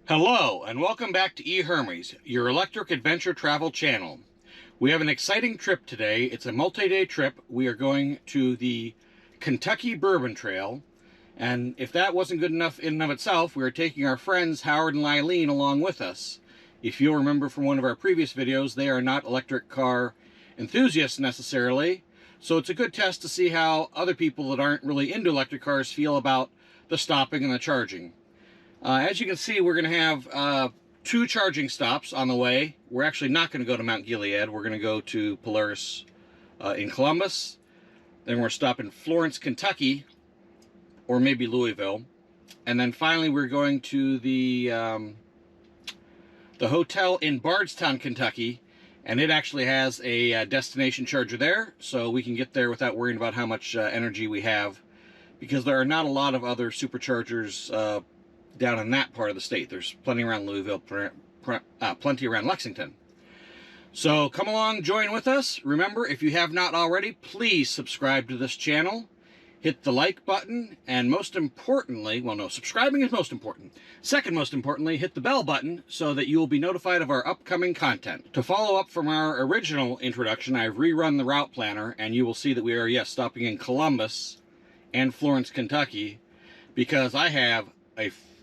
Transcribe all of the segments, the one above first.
Hello, and welcome back to E-HErmes, your electric adventure travel channel. We have an exciting trip today. It's a multi-day trip. We are going to the Kentucky Bourbon Trail, and if that wasn't good enough in and of itself, we are taking our friends Howard and Lylene along with us. If you'll remember from one of our previous videos, they are not electric car enthusiasts necessarily, so it's a good test to see how other people that aren't really into electric cars feel about the stopping and the charging. As you can see, we're going to have two charging stops on the way. We're actually not going to go to Mount Gilead. We're going to go to Polaris in Columbus. Then we're stopping in Florence, Kentucky, or maybe Louisville. And then finally we're going to the hotel in Bardstown, Kentucky. And it actually has a destination charger there, so we can get there without worrying about how much energy we have, because there are not a lot of other superchargers down in that part of the state. There's plenty around Louisville, plenty around Lexington. So come along, join with us. Remember, if you have not already, please subscribe to this channel. Hit the like button, and most importantly, well, no, subscribing is most important. Second most importantly, hit the bell button so that you will be notified of our upcoming content. To follow up from our original introduction, I've rerun the route planner, and you will see that we are, yes, stopping in Columbus and Florence, Kentucky, because I have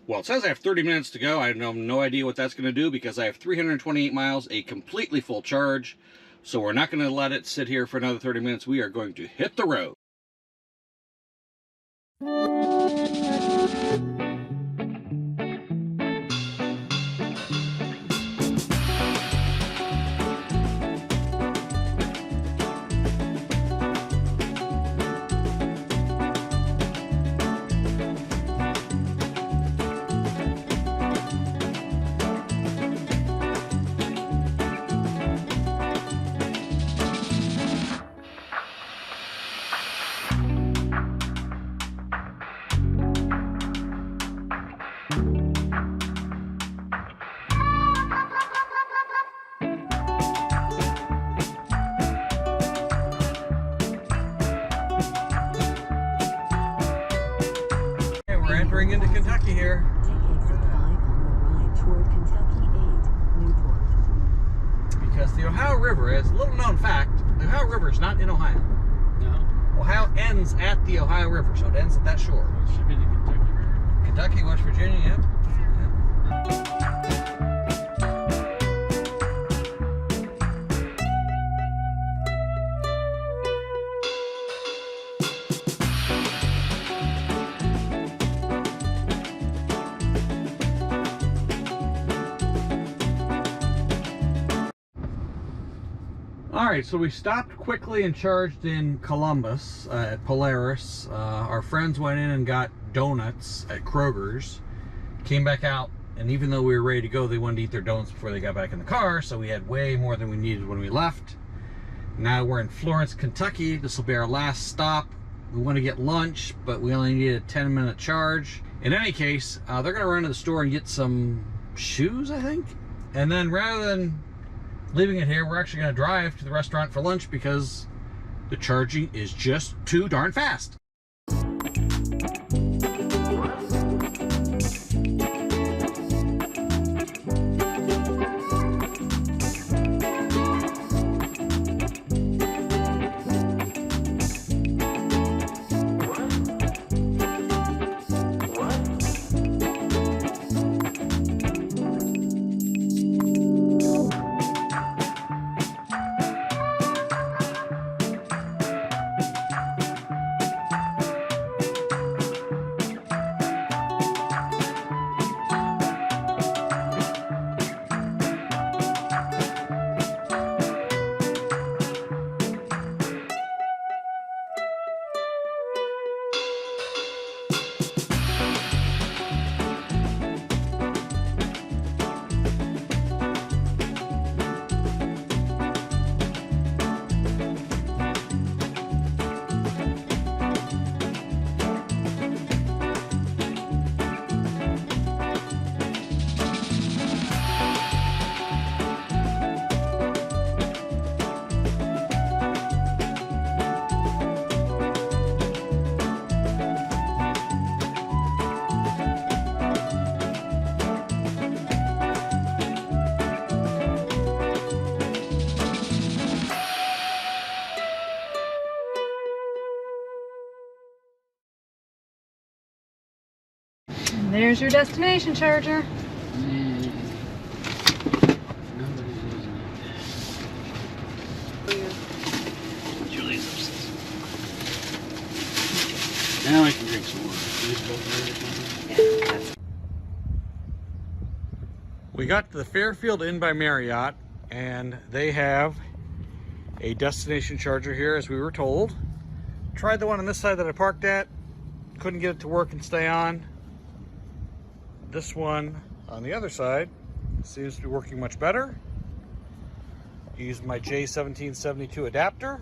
well, it says I have 30 minutes to go. I have no idea what that's going to do because I have 328 miles, a completely full charge. So we're not going to let it sit here for another 30 minutes. We are going to hit the road. We're entering into Kentucky here. Take exit 5 on the right toward Kentucky 8, Newport. Because the Ohio River, is a little known fact, the Ohio River is not in Ohio. No. Ohio ends at the Ohio River, so it ends at that shore. It should be the Kentucky River. Kentucky, West Virginia, yep. Alright, so we stopped quickly and charged in Columbus at Polaris. Our friends went in and got donuts at Kroger's. Came back out, and even though we were ready to go, they wanted to eat their donuts before they got back in the car, so we had way more than we needed when we left. Now we're in Florence, Kentucky. This will be our last stop. We want to get lunch, but we only need a 10-minute charge. In any case, they're going to run to the store and get some shoes, I think. And then rather than leaving it here, we're actually going to drive to the restaurant for lunch because the charging is just too darn fast. And there's your destination charger. Man, nobody's using it. Julie's upstairs. Now I can drink some water. We got to the Fairfield Inn by Marriott, and they have a destination charger here, as we were told. Tried the one on this side that I parked at, couldn't get it to work and stay on. This one on the other side seems to be working much better. Used my J1772 adapter.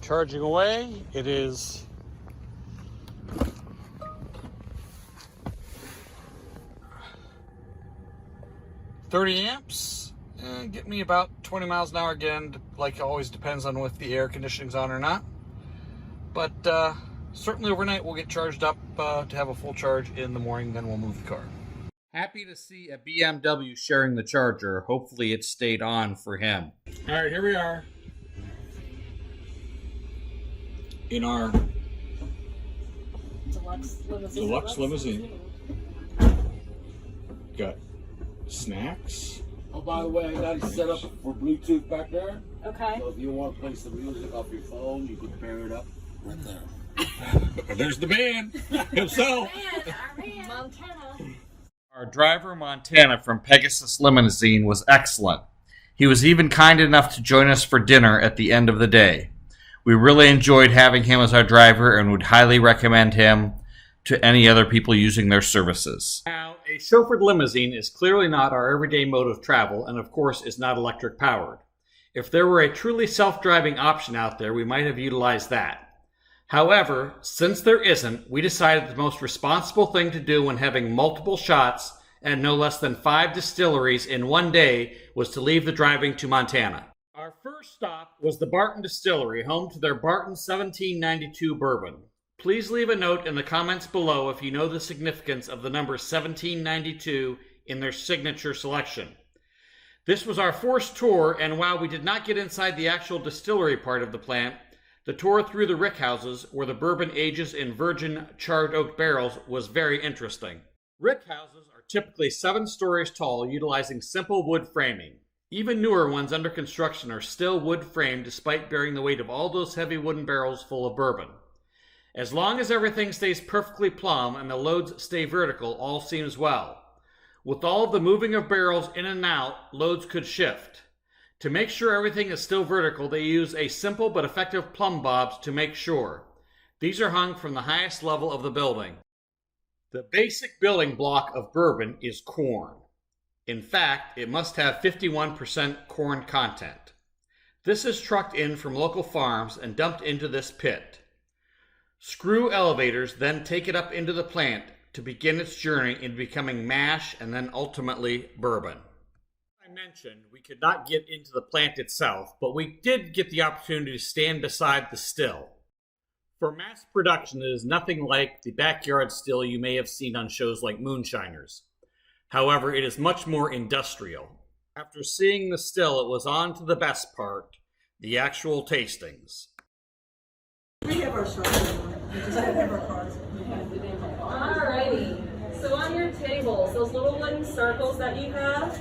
Charging away, it is 30 amps, and get me about 20 miles an hour again. Like always, depends on if the air conditioning's on or not. But certainly overnight we'll get charged up to have a full charge in the morning, then we'll move the car. Happy to see a BMW sharing the charger. Hopefully it stayed on for him. All right, here we are in our deluxe limousine. Got snacks. Oh, by the way, I got it set up for Bluetooth back there. Okay. So if you want to play some music off your phone, you can pair it up right there. There's the man himself. Montana. Our driver, Montana, from Pegasus Limousine was excellent. He was even kind enough to join us for dinner at the end of the day. We really enjoyed having him as our driver and would highly recommend him to any other people using their services. Now, a chauffeured limousine is clearly not our everyday mode of travel, and of course is not electric powered. If there were a truly self-driving option out there, we might have utilized that. However, since there isn't, we decided the most responsible thing to do when having multiple shots at no less than 5 distilleries in one day was to leave the driving to Montana. Our first stop was the Barton Distillery, home to their Barton 1792 bourbon. Please leave a note in the comments below if you know the significance of the number 1792 in their signature selection. This was our first tour, and while we did not get inside the actual distillery part of the plant, the tour through the rickhouses, where the bourbon ages in virgin charred oak barrels, was very interesting. Rickhouses are typically 7 stories tall, utilizing simple wood framing. Even newer ones under construction are still wood framed despite bearing the weight of all those heavy wooden barrels full of bourbon. As long as everything stays perfectly plumb and the loads stay vertical, all seems well. With all of the moving of barrels in and out, loads could shift. To make sure everything is still vertical, they use a simple but effective plumb bobs to make sure. These are hung from the highest level of the building. The basic building block of bourbon is corn. In fact, it must have 51% corn content. This is trucked in from local farms and dumped into this pit. Screw elevators then take it up into the plant to begin its journey into becoming mash and then ultimately bourbon. I mentioned we could not get into the plant itself, but we did get the opportunity to stand beside the still. For mass production, it is nothing like the backyard still you may have seen on shows like Moonshiners. However, it is much more industrial. After seeing the still, it was on to the best part, the actual tastings. We have our shotgun on it. We just don't have our cards. Alrighty, so on your tables, those little wooden circles that you have,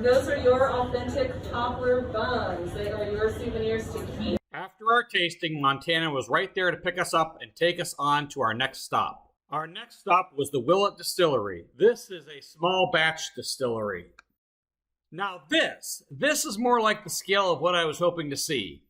those are your authentic poplar buns. They are your souvenirs to keep. After our tasting, Montana was right there to pick us up and take us on to our next stop. Our next stop was the Willett Distillery. This is a small batch distillery. Now this is more like the scale of what I was hoping to see.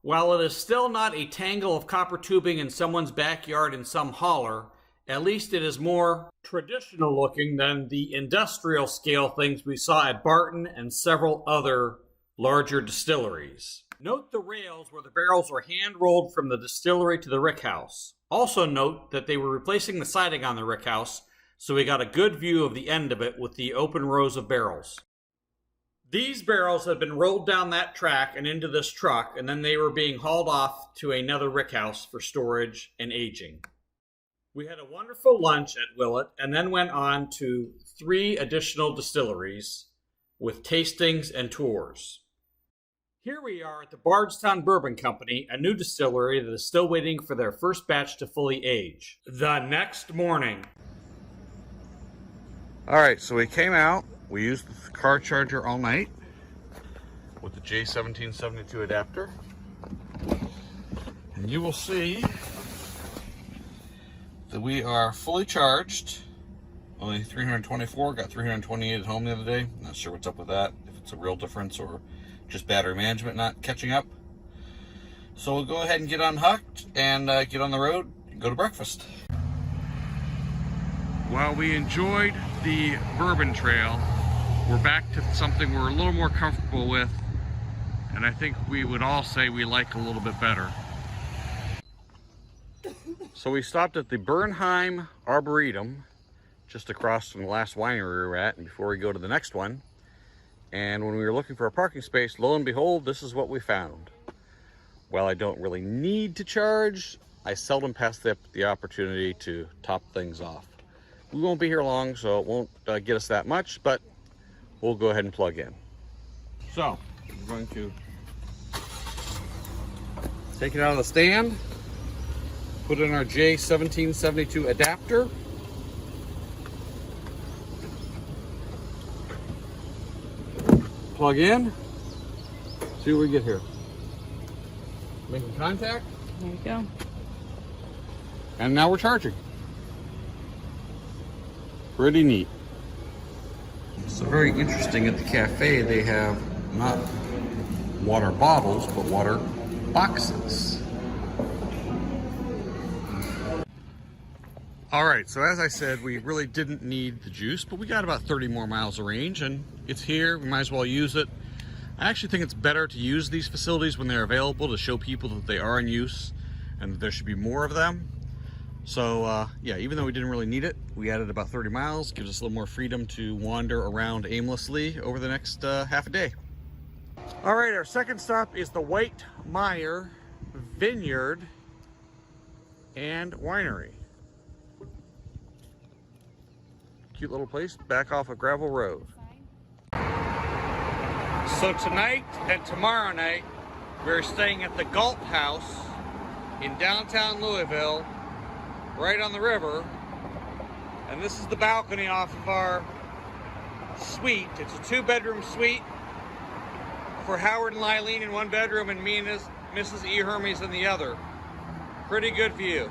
While it is still not a tangle of copper tubing in someone's backyard in some holler, at least it is more traditional looking than the industrial scale things we saw at Barton and several other larger distilleries. Note the rails where the barrels were hand-rolled from the distillery to the rickhouse. Also note that they were replacing the siding on the rickhouse, so we got a good view of the end of it with the open rows of barrels. These barrels had been rolled down that track and into this truck, and then they were being hauled off to another rickhouse for storage and aging. We had a wonderful lunch at Willett and then went on to 3 additional distilleries with tastings and tours. Here we are at the Bardstown Bourbon Company, a new distillery that is still waiting for their first batch to fully age. The next morning. All right, so we came out. We used the car charger all night with the J1772 adapter. And you will see that we are fully charged. Only 324, got 328 at home the other day. Not sure what's up with that, if it's a real difference or just battery management not catching up. So we'll go ahead and get unhooked and get on the road and go to breakfast. While we enjoyed the Bourbon Trail, we're back to something we're a little more comfortable with, and I think we would all say we like a little bit better. So we stopped at the Bernheim Arboretum, just across from the last winery we were at, and before we go to the next one. And when we were looking for a parking space, lo and behold, this is what we found. While I don't really need to charge, I seldom pass the opportunity to top things off. We won't be here long, so it won't get us that much, but we'll go ahead and plug in. So, we're going to take it out of the stand, put in our J1772 adapter, plug in, see what we get here. Making contact. There you go. And now we're charging. Pretty neat. So very interesting, at the cafe they have not water bottles, but water boxes. All right, so as I said, we really didn't need the juice, but we got about 30 more miles of range, and it's here, we might as well use it. I actually think it's better to use these facilities when they're available to show people that they are in use and that there should be more of them. So yeah, even though we didn't really need it, we added about 30 miles, gives us a little more freedom to wander around aimlessly over the next half a day. All right, our second stop is the White Meyer Vineyard and Winery. Cute little place, back off a gravel road. So tonight and tomorrow night, we're staying at the Galt House in downtown Louisville, right on the river. And this is the balcony off of our suite. It's a 2-bedroom suite for Howard and Lylene in one bedroom and me and Mrs. E-HErmes in the other. Pretty good view.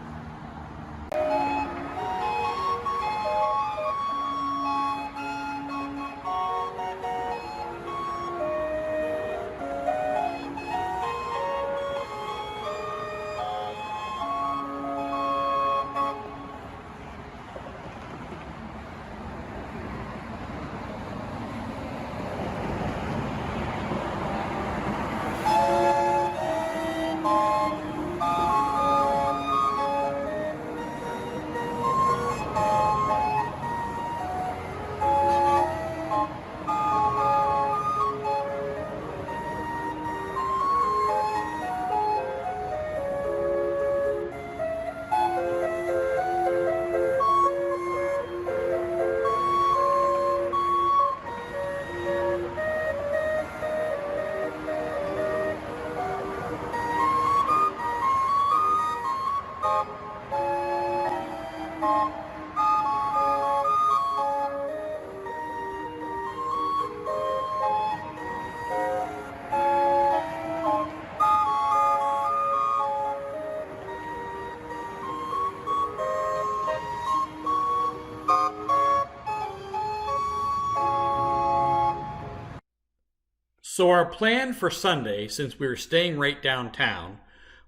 So our plan for Sunday, since we were staying right downtown,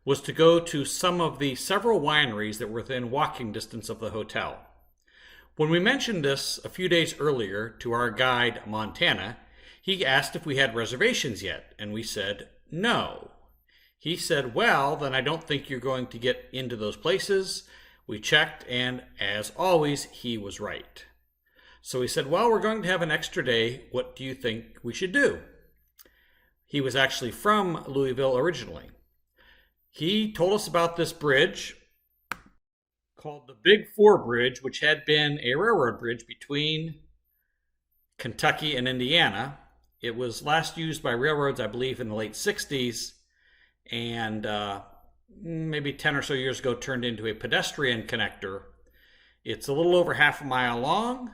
was to go to some of the several wineries that were within walking distance of the hotel. When we mentioned this a few days earlier to our guide, Montana, he asked if we had reservations yet, and we said no. He said, well, then I don't think you're going to get into those places. We checked, and as always, he was right. So he said, well, we're going to have an extra day. What do you think we should do? He was actually from Louisville originally. He told us about this bridge called the Big Four Bridge, which had been a railroad bridge between Kentucky and Indiana. It was last used by railroads, I believe, in the late 60s, and maybe 10 or so years ago turned into a pedestrian connector. It's a little over half a mile long,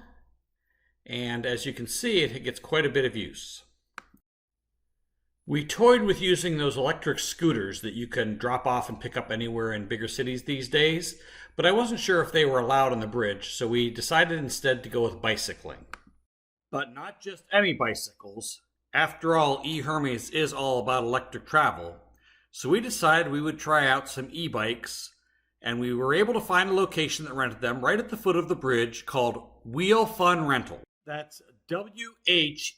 and as you can see, it gets quite a bit of use. We toyed with using those electric scooters that you can drop off and pick up anywhere in bigger cities these days, but I wasn't sure if they were allowed on the bridge, so we decided instead to go with bicycling. But not just any bicycles. After all, E-HErmes is all about electric travel, so we decided we would try out some e-bikes, and we were able to find a location that rented them right at the foot of the bridge called Wheel Fun Rental. That's W-H-E-E-L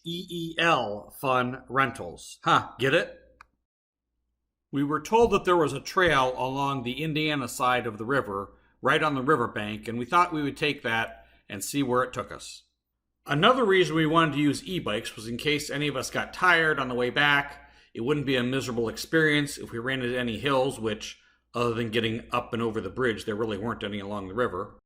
Fun Rentals. Huh, get it? We were told that there was a trail along the Indiana side of the river, right on the riverbank, and we thought we would take that and see where it took us. Another reason we wanted to use e-bikes was in case any of us got tired on the way back. It wouldn't be a miserable experience if we ran into any hills, which, other than getting up and over the bridge, there really weren't any along the river.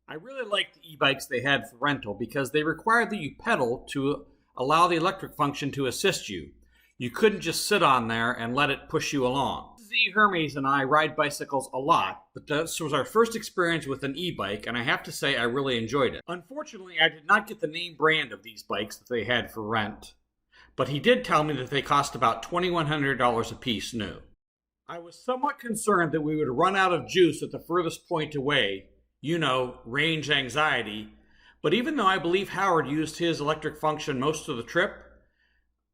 I really liked the e-bikes they had for rental because they required that you pedal to allow the electric function to assist you. You couldn't just sit on there and let it push you along. E-HErmes and I ride bicycles a lot, but this was our first experience with an e-bike, and I have to say I really enjoyed it. Unfortunately, I did not get the name brand of these bikes that they had for rent, but he did tell me that they cost about $2,100 a piece new. I was somewhat concerned that we would run out of juice at the furthest point away, you know, range anxiety, but even though I believe Howard used his electric function most of the trip,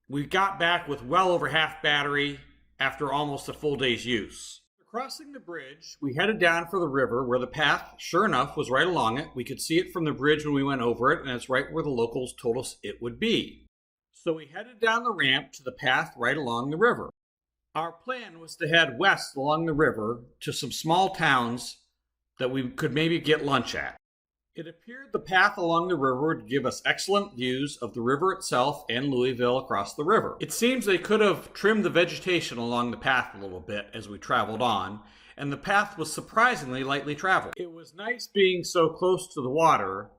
we got back with well over half battery after almost a full day's use. Crossing the bridge, we headed down for the river where the path, sure enough, was right along it. We could see it from the bridge when we went over it, and it's right where the locals told us it would be. So we headed down the ramp to the path right along the river. Our plan was to head west along the river to some small towns that we could maybe get lunch at. It appeared the path along the river would give us excellent views of the river itself and Louisville across the river. It seems they could have trimmed the vegetation along the path a little bit as we traveled on, and the path was surprisingly lightly traveled. It was nice being so close to the water,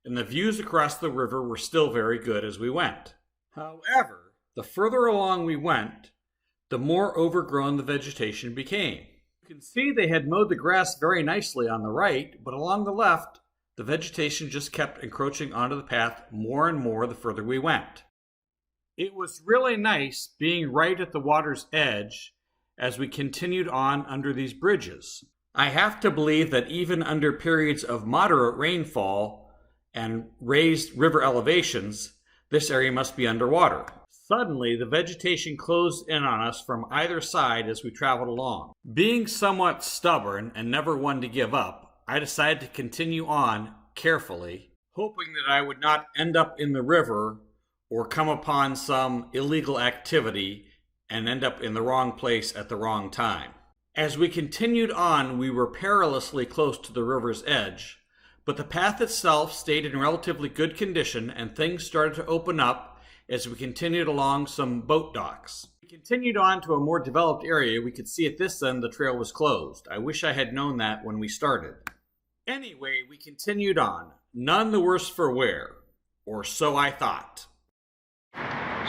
and the views across the river were still very good as we went. However, the further along we went, the more overgrown the vegetation became. You can see they had mowed the grass very nicely on the right, but along the left, the vegetation just kept encroaching onto the path more and more the further we went. It was really nice being right at the water's edge as we continued on under these bridges. I have to believe that even under periods of moderate rainfall and raised river elevations, this area must be underwater. Suddenly, the vegetation closed in on us from either side as we traveled along. Being somewhat stubborn and never one to give up, I decided to continue on carefully, hoping that I would not end up in the river or come upon some illegal activity and end up in the wrong place at the wrong time. As we continued on, we were perilously close to the river's edge, but the path itself stayed in relatively good condition and things started to open up as we continued along some boat docks. We continued on to a more developed area. We could see at this end the trail was closed. I wish I had known that when we started. Anyway, we continued on, none the worse for wear, or so I thought.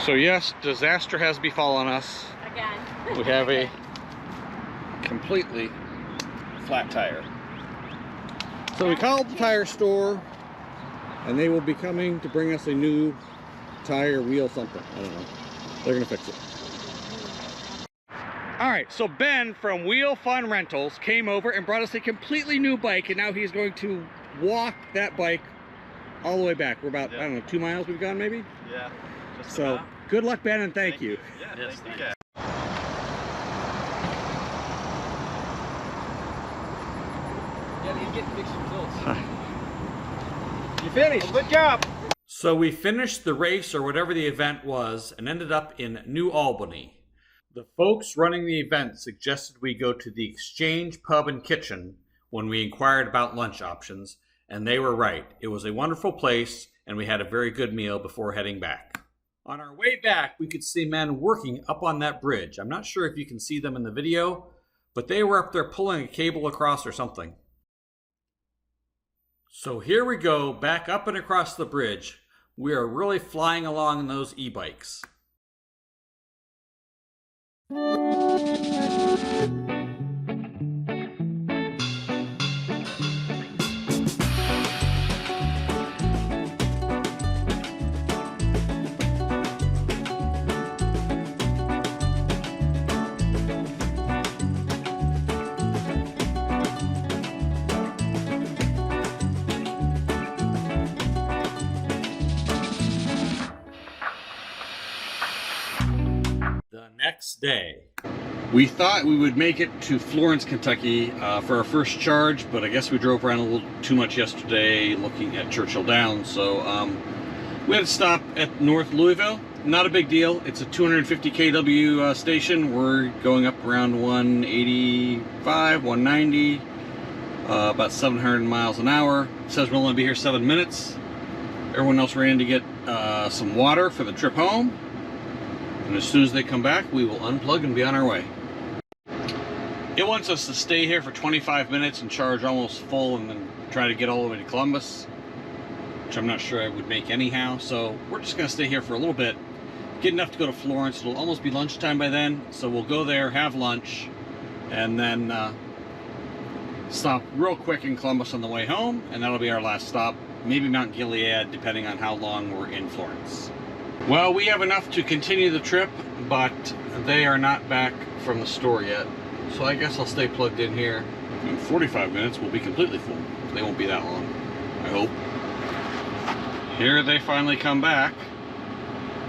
So yes, disaster has befallen us. Again. We have a completely flat tire. So we called the tire store, and they will be coming to bring us a new tire, wheel, something. I don't know. They're gonna fix it. All right, so Ben from Wheel Fun Rentals came over and brought us a completely new bike, and now he's going to walk that bike all the way back. We're about, I don't know, 2 miles we've gone maybe? Yeah. Just So about. good luck, Ben, and thank you. Yeah, yes, thank you. Yeah, you get fixed tilts. You finished. Well, good job. So we finished the race or whatever the event was and ended up in New Albany. The folks running the event suggested we go to the Exchange Pub and Kitchen when we inquired about lunch options, and they were right. It was a wonderful place, and we had a very good meal before heading back. On our way back, we could see men working up on that bridge. I'm not sure if you can see them in the video, but they were up there pulling a cable across or something. So here we go, back up and across the bridge. We are really flying along in those e-bikes. The next day. We thought we would make it to Florence, Kentucky for our first charge, but I guess we drove around a little too much yesterday looking at Churchill Downs, so we had to stop at North Louisville. Not a big deal. It's a 250 kW station. We're going up around 185, 190, about 700 miles an hour. It says we'll only be here 7 minutes. Everyone else ran to get some water for the trip home. And as soon as they come back, we will unplug and be on our way. It wants us to stay here for 25 minutes and charge almost full and then try to get all the way to Columbus, which I'm not sure I would make anyhow. So we're just gonna stay here for a little bit, get enough to go to Florence. It'll almost be lunchtime by then. So we'll go there, have lunch, and then stop real quick in Columbus on the way home. And that'll be our last stop. Maybe Mount Gilead, depending on how long we're in Florence. Well, we have enough to continue the trip, but they are not back from the store yet. So I guess I'll stay plugged in here. In 45 minutes, we'll be completely full. They won't be that long, I hope. Here they finally come back.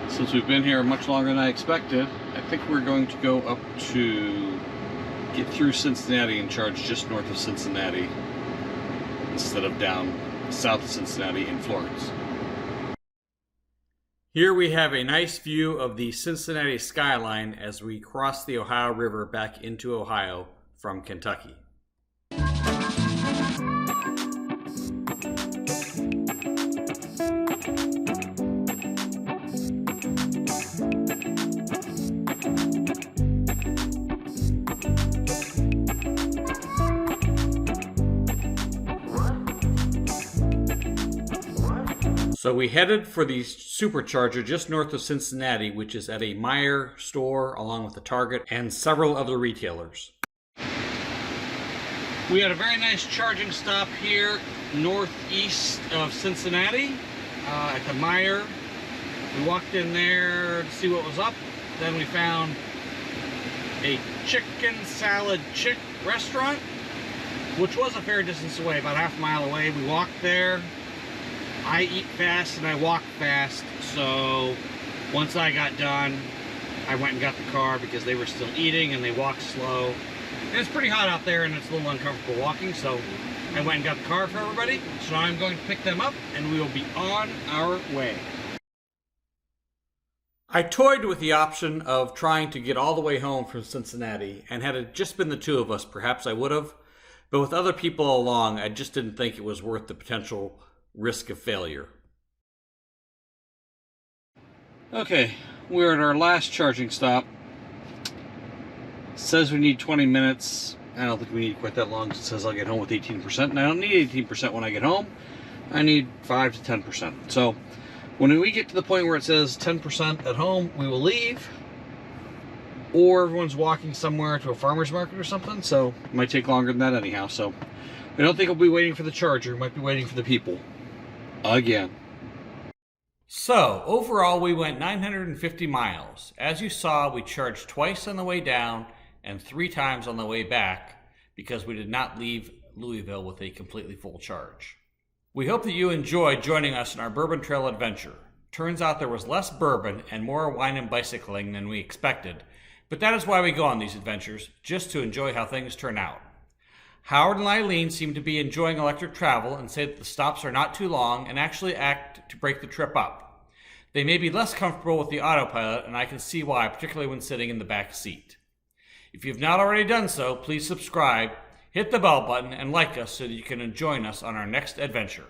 Since we've been here much longer than I expected, I think we're going to go up to get through Cincinnati and charge just north of Cincinnati instead of down south of Cincinnati in Florence. Here we have a nice view of the Cincinnati skyline as we cross the Ohio River back into Ohio from Kentucky. So we headed for the supercharger just north of Cincinnati, which is at a Meijer store along with the Target and several other retailers. We had a very nice charging stop here northeast of Cincinnati at the Meijer. We walked in there to see what was up. Then we found a chicken salad chick restaurant, which was a fair distance away, about half a mile away. We walked there. I eat fast and I walk fast, so once I got done, I went and got the car because they were still eating and they walked slow. And it's pretty hot out there and it's a little uncomfortable walking, so I went and got the car for everybody. So now I'm going to pick them up and we will be on our way. I toyed with the option of trying to get all the way home from Cincinnati, and had it just been the two of us, perhaps I would have. But with other people along, I just didn't think it was worth the potential risk of failure. Okay, we're at our last charging stop. It says we need 20 minutes. I don't think we need quite that long. It says I'll get home with 18%, and I don't need 18% when I get home. I need 5 to 10%. So when we get to the point where it says 10% at home, we will leave. Or everyone's walking somewhere to a farmer's market or something, so it might take longer than that anyhow. So I don't think we'll be waiting for the charger. We might be waiting for the people. Again. So, overall we went 950 miles. As you saw, we charged twice on the way down and 3 times on the way back because we did not leave Louisville with a completely full charge. We hope that you enjoyed joining us in our Bourbon Trail adventure. Turns out there was less bourbon and more wine and bicycling than we expected, but that is why we go on these adventures, just to enjoy how things turn out. Howard and Lylene seem to be enjoying electric travel and say that the stops are not too long and actually act to break the trip up. They may be less comfortable with the autopilot, and I can see why, particularly when sitting in the back seat. If you've not already done so, please subscribe, hit the bell button, and like us so that you can join us on our next adventure.